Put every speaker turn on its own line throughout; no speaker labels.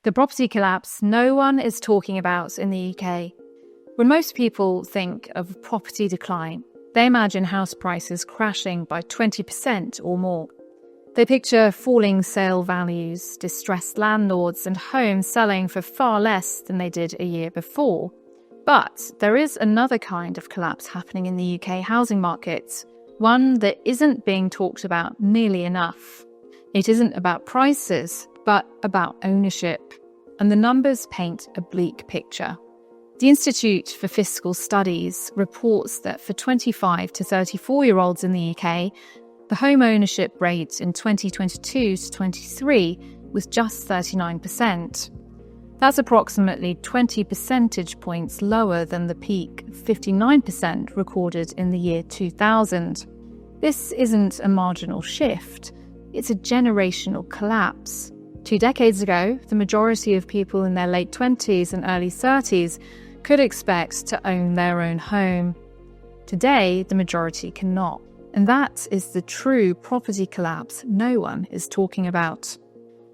The property collapse no one is talking about in the UK. When most people think of property decline, they imagine house prices crashing by 20% or more. They picture falling sale values, distressed landlords, and homes selling for far less than they did a year before. But there is another kind of collapse happening in the UK housing market, one that isn't being talked about nearly enough. It isn't about prices, but about ownership. And the numbers paint a bleak picture. The Institute for Fiscal Studies reports that for 25 to 34-year-olds in the UK, the home ownership rate in 2022 to 23 was just 39%. That's approximately 20 percentage points lower than the peak 59% recorded in the year 2000. This isn't a marginal shift, it's a generational collapse. 2 decades ago, the majority of people in their late 20s and early 30s could expect to own their own home. Today, the majority cannot. And that is the true property collapse no one is talking about.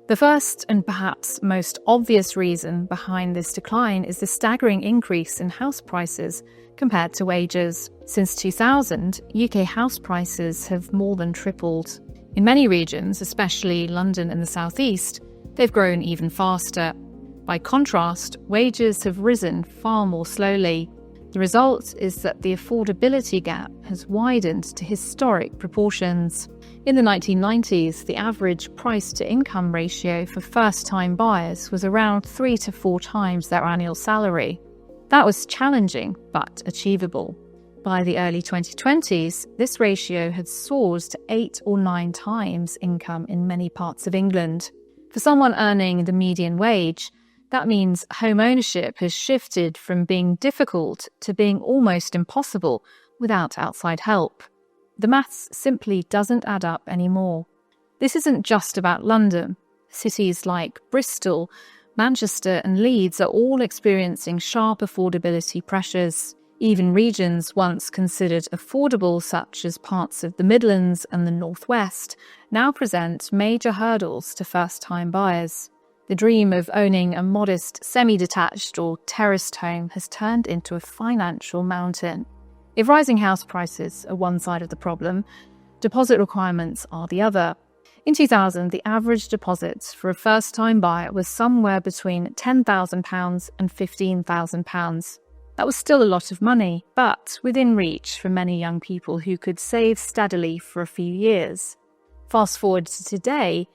The first and perhaps most obvious reason behind this decline is the staggering increase in house prices compared to wages. Since 2000, UK house prices have more than tripled. In many regions, especially London and the South East, they've grown even faster. By contrast, wages have risen far more slowly. The result is that the affordability gap has widened to historic proportions. In the 1990s, the average price-to-income ratio for first-time buyers was around 3 to 4 times their annual salary. That was challenging, but achievable. By the early 2020s, this ratio had soared to 8 or 9 times income in many parts of England. For someone earning the median wage, that means home ownership has shifted from being difficult to being almost impossible without outside help. The maths simply doesn't add up anymore. This isn't just about London. Cities like Bristol, Manchester and Leeds are all experiencing sharp affordability pressures. Even regions once considered affordable, such as parts of the Midlands and the North West, now present major hurdles to first-time buyers. The dream of owning a modest semi-detached or terraced home has turned into a financial mountain. If rising house prices are one side of the problem, deposit requirements are the other. In 2000, the average deposit for a first-time buyer was somewhere between £10,000 and £15,000. That was still a lot of money, but within reach for many young people who could save steadily for a few years. Fast forward to today,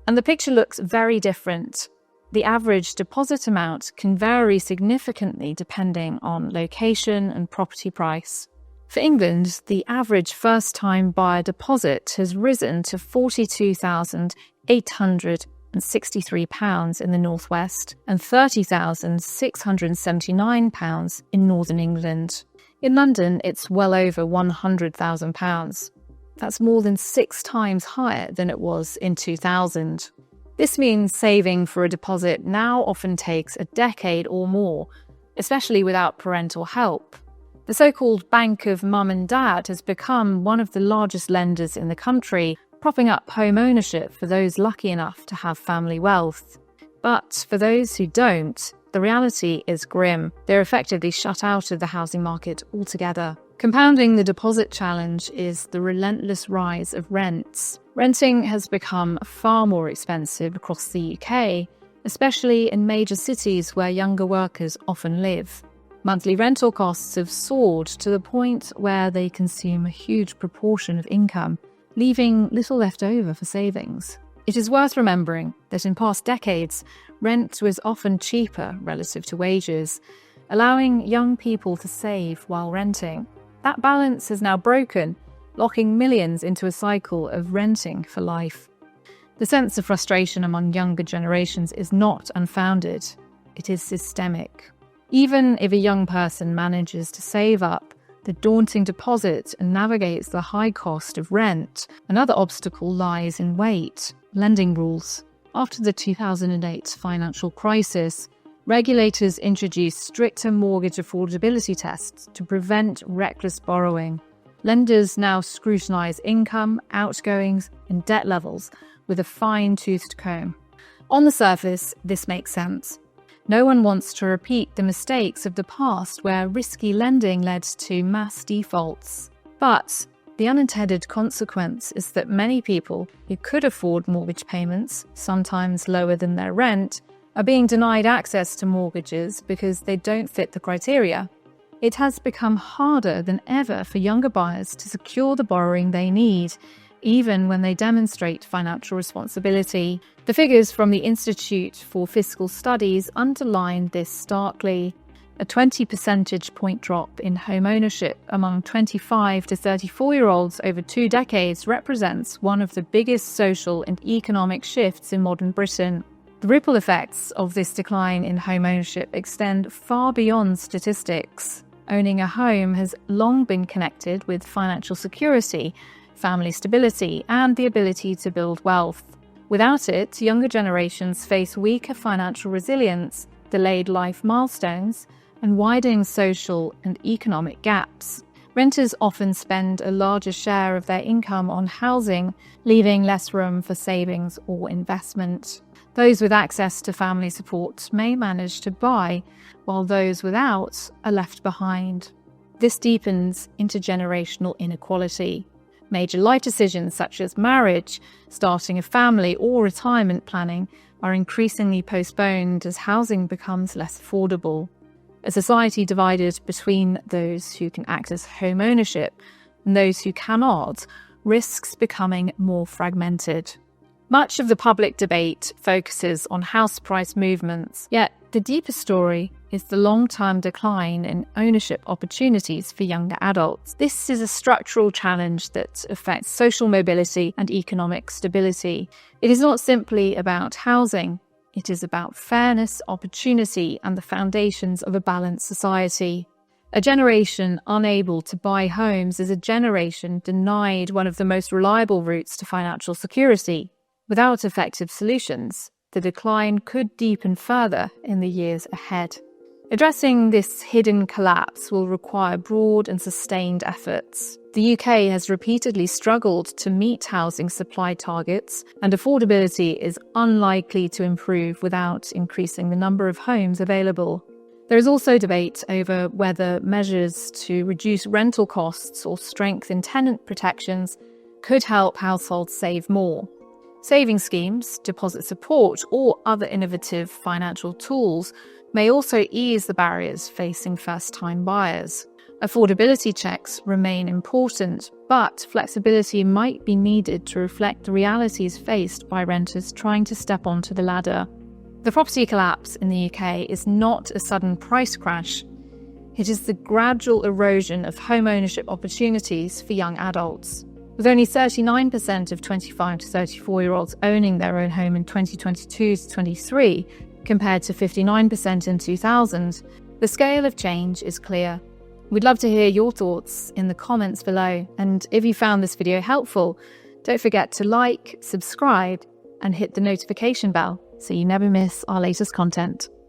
and the picture looks very different. The average deposit amount can vary significantly depending on location and property price. For England, the average first-time buyer deposit has risen to £42,863 in the North West and £30,679 in Northern England. In London, it's well over £100,000. That's more than 6 times higher than it was in 2000. This means saving for a deposit now often takes a decade or more, especially without parental help. The so-called Bank of Mum and Dad has become one of the largest lenders in the country, propping up home ownership for those lucky enough to have family wealth. But for those who don't, the reality is grim. They're effectively shut out of the housing market altogether. Compounding the deposit challenge is the relentless rise of rents. Renting has become far more expensive across the UK, especially in major cities where younger workers often live. Monthly rental costs have soared to the point where they consume a huge proportion of income, leaving little left over for savings. It is worth remembering that in past decades, rent was often cheaper relative to wages, allowing young people to save while renting. That balance is now broken, locking millions into a cycle of renting for life. The sense of frustration among younger generations is not unfounded. It is systemic. Even if a young person manages to save up the daunting deposit and navigates the high cost of rent, another obstacle lies in wait: lending rules. After the 2008 financial crisis, regulators introduced stricter mortgage affordability tests to prevent reckless borrowing. Lenders now scrutinise income, outgoings, and debt levels with a fine-toothed comb. On the surface, this makes sense. No one wants to repeat the mistakes of the past where risky lending led to mass defaults. But the unintended consequence is that many people who could afford mortgage payments, sometimes lower than their rent, are being denied access to mortgages because they don't fit the criteria. It has become harder than ever for younger buyers to secure the borrowing they need, even when they demonstrate financial responsibility. The figures from the Institute for Fiscal Studies underline this starkly. A 20 percentage point drop in home ownership among 25 to 34-year-olds over 2 decades represents one of the biggest social and economic shifts in modern Britain. The ripple effects of this decline in home ownership extend far beyond statistics. Owning a home has long been connected with financial security, family stability, and the ability to build wealth. Without it, younger generations face weaker financial resilience, delayed life milestones, and widening social and economic gaps. Renters often spend a larger share of their income on housing, leaving less room for savings or investment. Those with access to family support may manage to buy, while those without are left behind. This deepens intergenerational inequality. Major life decisions such as marriage, starting a family, or retirement planning are increasingly postponed as housing becomes less affordable. A society divided between those who can access home ownership and those who cannot risks becoming more fragmented. Much of the public debate focuses on house price movements, yet the deeper story is the long-term decline in ownership opportunities for younger adults. This is a structural challenge that affects social mobility and economic stability. It is not simply about housing. It is about fairness, opportunity, and the foundations of a balanced society. A generation unable to buy homes is a generation denied one of the most reliable routes to financial security. Without effective solutions, the decline could deepen further in the years ahead. Addressing this hidden collapse will require broad and sustained efforts. The UK has repeatedly struggled to meet housing supply targets, and affordability is unlikely to improve without increasing the number of homes available. There is also debate over whether measures to reduce rental costs or strengthen tenant protections could help households save more. Saving schemes, deposit support, or other innovative financial tools may also ease the barriers facing first-time buyers. Affordability checks remain important, but flexibility might be needed to reflect the realities faced by renters trying to step onto the ladder. The property collapse in the UK is not a sudden price crash. It is the gradual erosion of home ownership opportunities for young adults. With only 39% of 25 to 34-year-olds owning their own home in 2022 to 23, compared to 59% in 2000, the scale of change is clear. We'd love to hear your thoughts in the comments below, and if you found this video helpful, don't forget to like, subscribe, and hit the notification bell so you never miss our latest content.